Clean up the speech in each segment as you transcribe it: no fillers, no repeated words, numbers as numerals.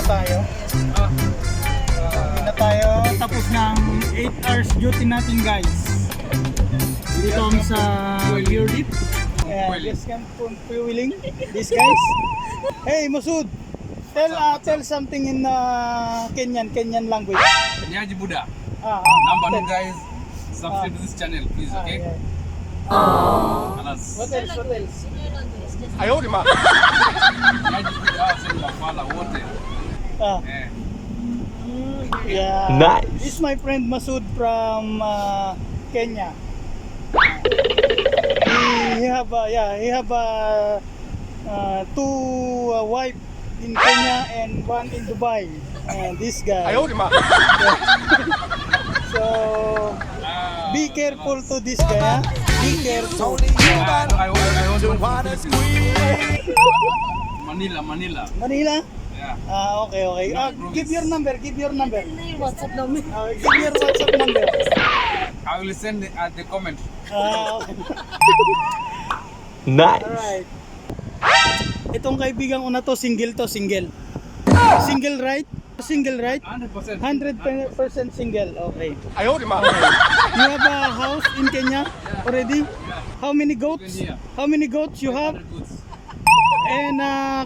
tayo. Uwi na tayo. Tapos ng 8 hours duty natin guys. Dito kami sa Yurdip. Just come from fueling. These guys. Hey Masud, tell something in Kenyan language. Nyaji Buddha. Number Number 2 guys, subscribe to this channel please, okay? Yeah. Alas. What else? Nyaji Buddha sema fala wote. Eh. Yeah. Nice. This is my friend Masud from Kenya. He have two wife in Kenya and one in Dubai. This guy. So be careful to this guy. Huh? Be careful. I want to Manila. Manila? Yeah. Okay. Give your number. WhatsApp number. Give your WhatsApp number. I will send it at the comment. Okay. Nice. Alright. Itong kaibigan ko na to, single. Single, right? 100%. 100% single. Okay. Ayun, ma. You have a house in Kenya already? How many goats? Kenya. How many goats you have? 100 goods. And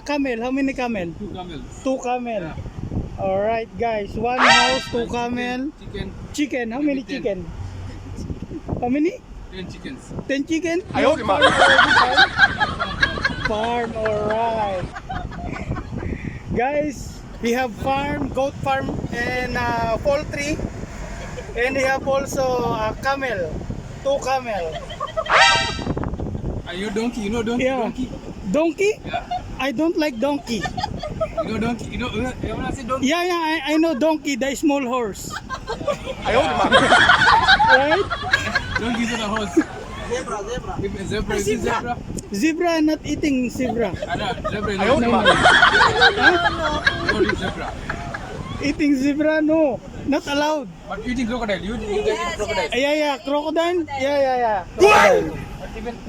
camel, how many camel? 2 camels. 2 camel. Alright guys, 1 house, 2 camel. Chicken. Chicken, how many 10. chicken? How many? 10 chickens. 10 chicken? Ayun, ma. Farm, alright. Guys, we have goat farm and poultry. And we have also a camel, 2 camel. Are you donkey? You know donkey? Yeah. Donkey? Donkey? Yeah. I don't like donkey. You know donkey? You want to say donkey? Yeah, I know donkey, the small horse. Ayun, ma. Right? Donkey is not a horse. Zebra. Is it zebra? Zebra, not eating zebra. Zebra is No, not no. don't eat zebra. Eating zebra, no. Not allowed. But eating crocodile. You guys eat crocodile. Yeah. Crocodile? Yeah. Crocodile.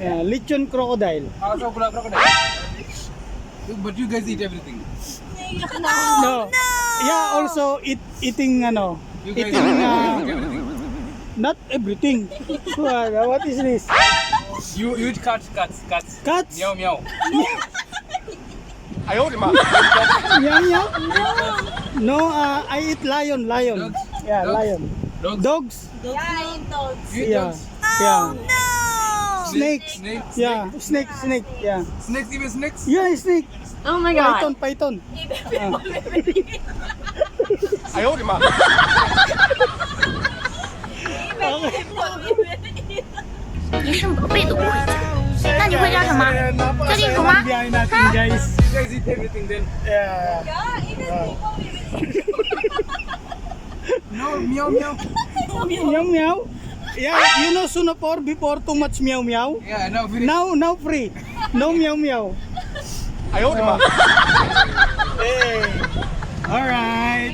Yeah, lechon crocodile. Also crocodile. But you guys eat everything. No. Yeah, also eating You guys eating eat everything. not everything. What is this? You eat cats. Cats? Meow. Meow. No, I eat lion. Dogs? Yeah, Dogs? lion. Dogs? Dogs? You eat Yeah. dogs? Yeah. Snakes. Snakes. Yeah, snake. Yeah. Snakes, even snakes? Yeah, snake. Oh my god. Python. Ayun, ma. 你是宝贝的国家，那你会叫什么？叫地图吗？ Biyahe natin, guys. You guys eat everything then. Yeah. No, meow. Meow. Yeah, you know Singapore before too much meow. Yeah, now finish. Now free. No meow. Ayun, ma. Hey. Alright.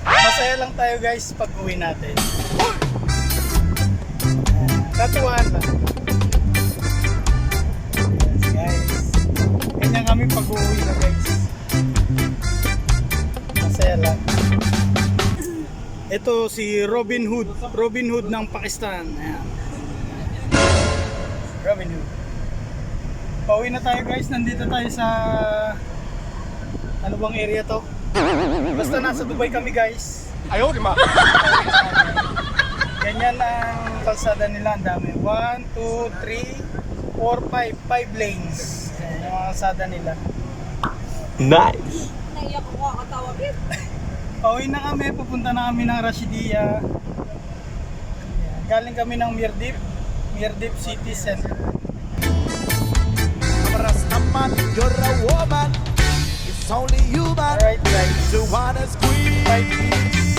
Masaya lang tayo guys pag uwi natin. Tatuan lang. Yes, guys. Ganyan kami pag uwi na guys. Masaya lang. Ito si Robin Hood ng Pakistan. Ayan. Robin Hood. Pauwi na tayo guys. Nandito tayo sa ano bang area to? Basta nasa Dubai kami guys. Ayun, ma. Ganyan ang kalsada nila, ang dami. 1, 2, 3, 4, 5 lanes. Yan yung kalsada nila. Nice. Pauwi na kami, pupunta na kami ng Rashidiyah. Galing kami ng Mirdip City Center. Rastaman, you're a woman. It's only you, man. Alright guys. You wanna squeeze. 5 minutes.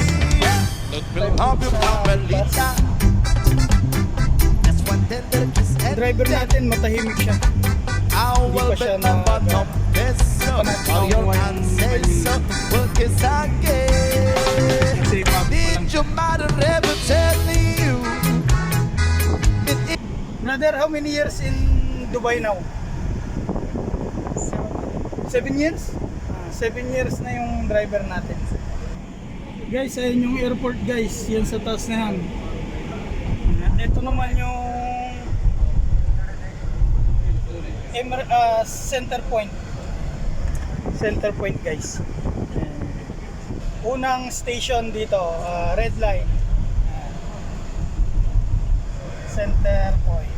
Love you, Carmelita. That's one tender kiss. Ang driver natin, matahimik siya. I will pa siya bet the na- bottom. All your ancestors will kiss again. Kasi Did your mother ever tell you? Brother, how many years in Dubai now? 7 years? 7 years na yung driver natin. Guys, ayun yung airport guys. Yan sa taas na yan. Ito naman yung center point. Center point guys. Unang station dito, red line. Center point.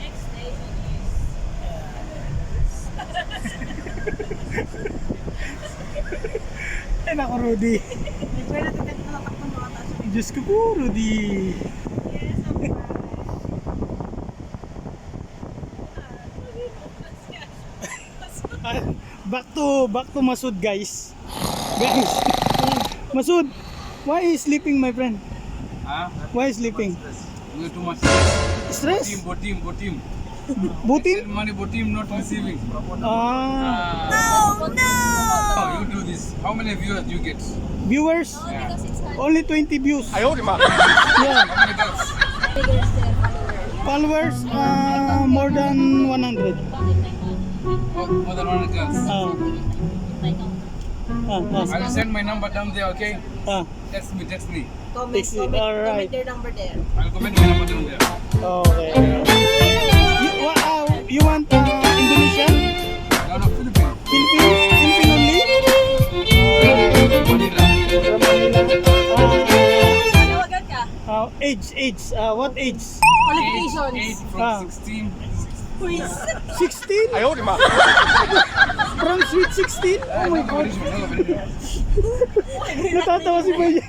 Next station Ay naku Rudy. Diyos ko po Rudy. Back to Masud guys. Guys. Masud, why is sleeping my friend? Huh? Why is sleeping? You too much. Stress? Botim. Butin? Money botim not receiving. Ah, Oh, you do this. How many viewers do you get? viewers? Yeah. Only 20 views. I owed him up. Yeah. How many girls? Followers more than 100. More than 100 girls. I'll send my number down there, okay? Text me. Text me. Comment their number there. I'll comment my number down there. Okay. You want Indonesian? No, Philippines. Philippine only? Manila. From Manila? Tanawagan ka. Age. What age? Qualifications. 8 from 16. Quiz. 16? I owed him up. From sweet 16? Oh my God. Natatawa si Boy.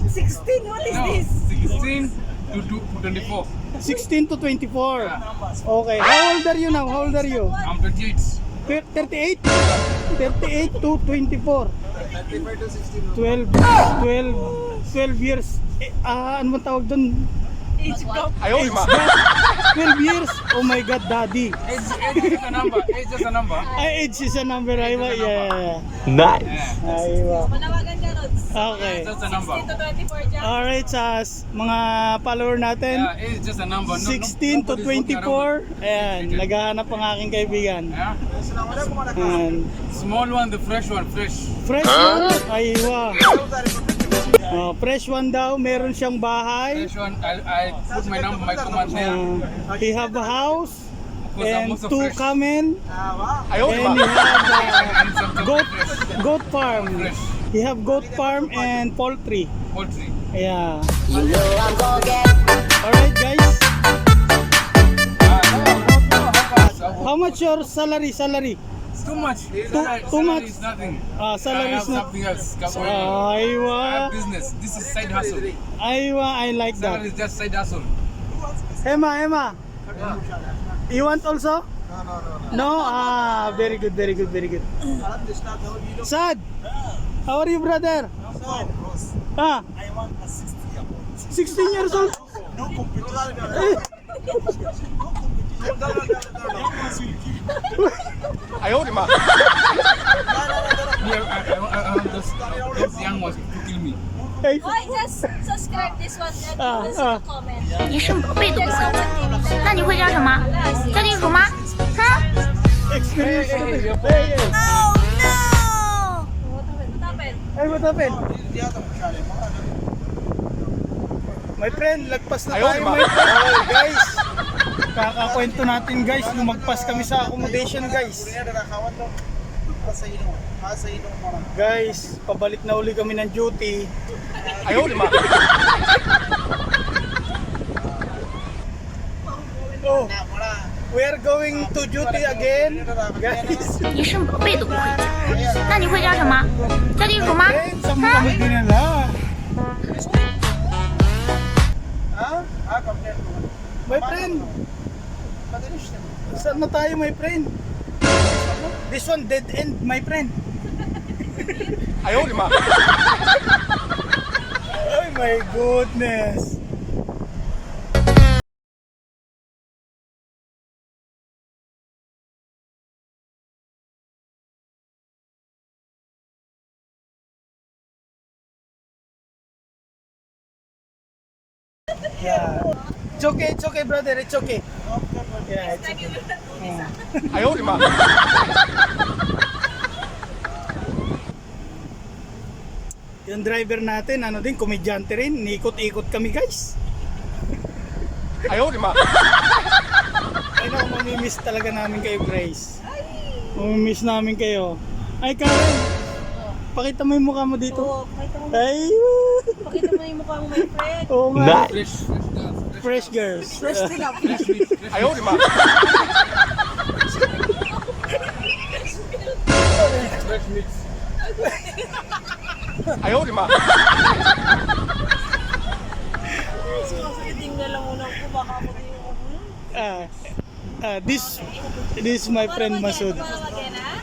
16, what is No, this? 16 to 24. 16 to 24. Okay. How old are you now? How old are you? I'm 28. 38? 38 to 24. 12 years. Ano bang tawag doon? Age gap. I owed him up. 12 years? Oh my God, daddy. Age is a number. Age is a number. Age is a number, aywa. Yeah. Nice. Yeah. Aywa. Manawagan ka, Rods. Okay. Age is just a number. 16 to 24 dyan. Alright, Sas. Mga follower natin. Yeah, age is just a number. 16 to 24. Ayan, naghahanap ang aking kaibigan. Yeah. Ayan. Small one, the fresh one, fresh. Fresh one? Aywa. Fresh one daw. Meron siyang bahay. Fresh one, I put my number, my command there. He have a house. Because I'm And also 2 fresh. camel. I owed him And he up. have And some goat farm. Fresh. He have goat farm and poultry. Poultry. Yeah. Alright guys. How much your salary? It's too much. Too much. It's nothing. Salary I is have not. something else. I have Aywa. business. This is side hustle. Aywa, I like Salary that. is just side hustle. Emma. You want also? No. Very good. Sad. How are you, brother? Ah. 16 years old. I owed him up. Yeah, I want those young ones to kill me. Hey. Why just subscribe this one and listen to comment. 你是宝贝的不会讲，那你会叫什么？叫地鼠吗？哼！ Experience. Hey. Tapin. Ay, what happened? My friend, lagpas na Ayaw, tayo, diba? my friend. Guys, kakakwento natin guys, lumagpas kami sa accommodation guys. Guys, pabalik na uli kami ng duty. I owed him up. Oh, we are going to duty again. Guys, 你是宝贝都不会讲，那你会叫什么？叫地鼠吗？ eh, saan mo 哼！ kami dinala? My friend, saan na tayo my friend? This one dead end my friend. I owed him up. Oh my goodness. Yeah. It's okay brother, it's okay. Yeah, it's okay. Oh. 哎呦我的妈！ Yung driver natin, ano din, komedyante rin. Nikot-ikot kami, guys. 哎呦我的妈！ Ay naku, mamimiss talaga namin kayo, Grace. Mamimiss namin kayo. Ay, Karen. Pakita mo yung mukha mo dito. Oo, pakita mo. Ay, Pakita mo yung mukha mo, my friend. oo nga. Fresh girls. Fresh girls. Fresh meat. 哎呦我的妈！ Fresh meat. 哎呦我的妈！ Sumasagiting na lang muna ako. Baka ako na yung This is my friend Masud. Para mag-again, ha?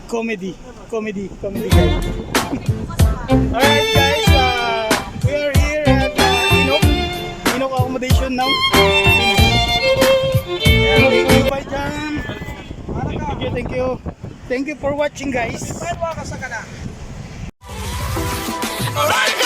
Comedy guys. Alright guys, we are here at Inok accommodation now. Bye Jan. Thank you for watching guys. Pwede ka sa kana. Alright,